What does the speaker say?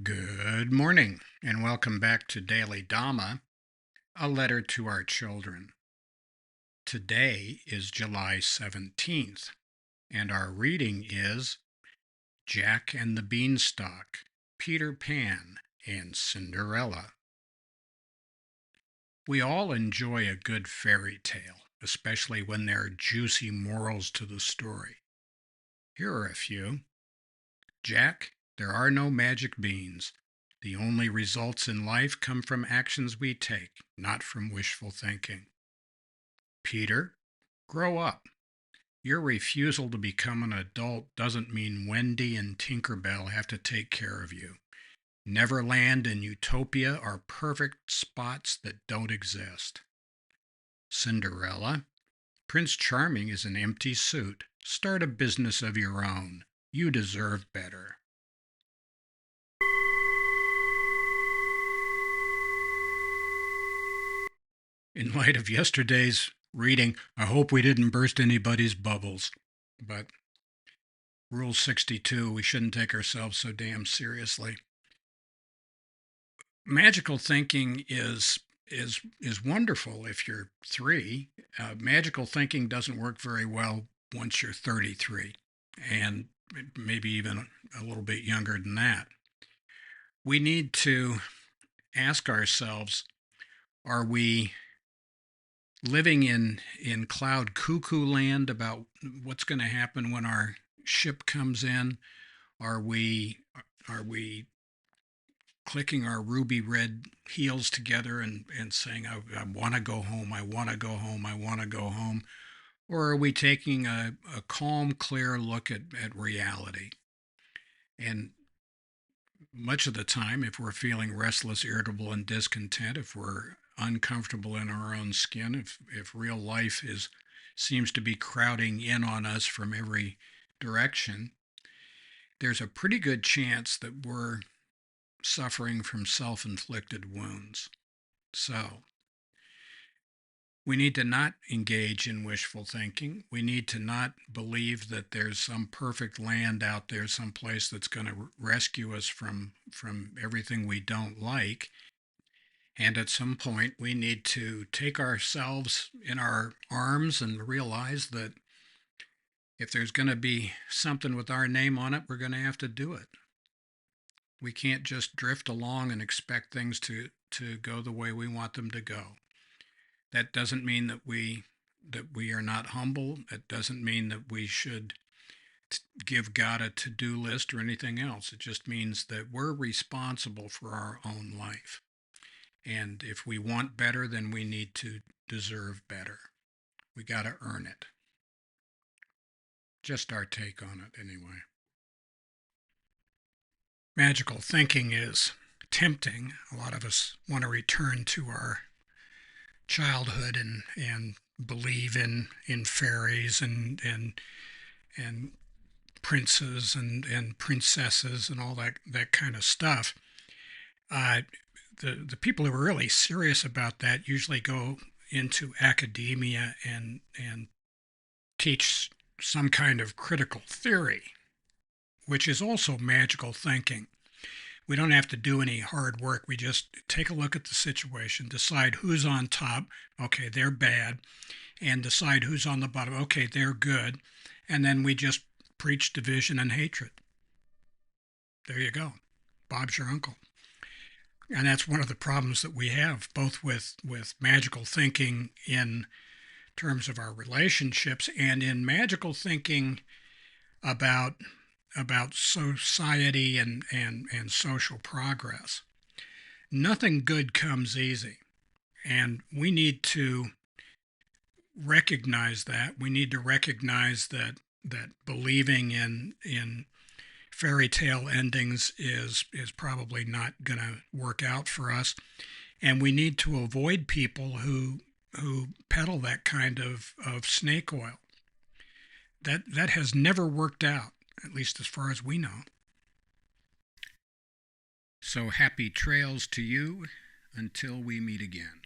Good morning, and welcome back to Daily Dhamma, a letter to our children. Today is July 17th, and our reading is Jack and the Beanstalk, Peter Pan, and Cinderella. We all enjoy a good fairy tale, especially when there are juicy morals to the story. Here are a few. Jack, there are no magic beans. The only results in life come from actions we take, not from wishful thinking. Peter, grow up. Your refusal to become an adult doesn't mean Wendy and Tinkerbell have to take care of you. Neverland and Utopia are perfect spots that don't exist. Cinderella, Prince Charming is an empty suit. Start a business of your own. You deserve better. In light of yesterday's reading, I hope we didn't burst anybody's bubbles. But Rule 62, we shouldn't take ourselves so damn seriously. Magical thinking is wonderful if you're 3. Magical thinking doesn't work very well once you're 33, and maybe even a little bit younger than that. We need to ask ourselves, are we living in cloud cuckoo land about what's going to happen when our ship comes in? Are we clicking our ruby red heels together and saying, I want to go home, I want to go home, I want to go home? Or are we taking a calm, clear look at reality? And much of the time, if we're feeling restless, irritable, and discontent, if we're uncomfortable in our own skin, if real life seems to be crowding in on us from every direction, there's a pretty good chance that we're suffering from self-inflicted wounds. So we need to not engage in wishful thinking. We need to not believe that there's some perfect land out there, someplace that's going to rescue us from everything we don't like. And at some point, we need to take ourselves in our arms and realize that if there's going to be something with our name on it, we're going to have to do it. We can't just drift along and expect things to go the way we want them to go. That doesn't mean that we are not humble. It doesn't mean that we should give God a to-do list or anything else. It just means that we're responsible for our own life. And if we want better, then we need to deserve better. We got to earn it. Just our take on it, anyway. Magical thinking is tempting. A lot of us want to return to our childhood and believe in fairies and princes and princesses and all that kind of stuff. The people who are really serious about that usually go into academia and teach some kind of critical theory, which is also magical thinking. We don't have to do any hard work. We just take a look at the situation, decide who's on top, okay, they're bad, and decide who's on the bottom, okay, they're good, and then we just preach division and hatred. There you go. Bob's your uncle. And that's one of the problems that we have, both with magical thinking in terms of our relationships and in magical thinking about society and social progress. Nothing good comes easy, and we need to recognize that. We need to recognize that believing in fairy tale endings is probably not going to work out for us, and we need to avoid people who peddle that kind of snake oil. That has never worked out, at least as far as we know. So happy trails to you until we meet again.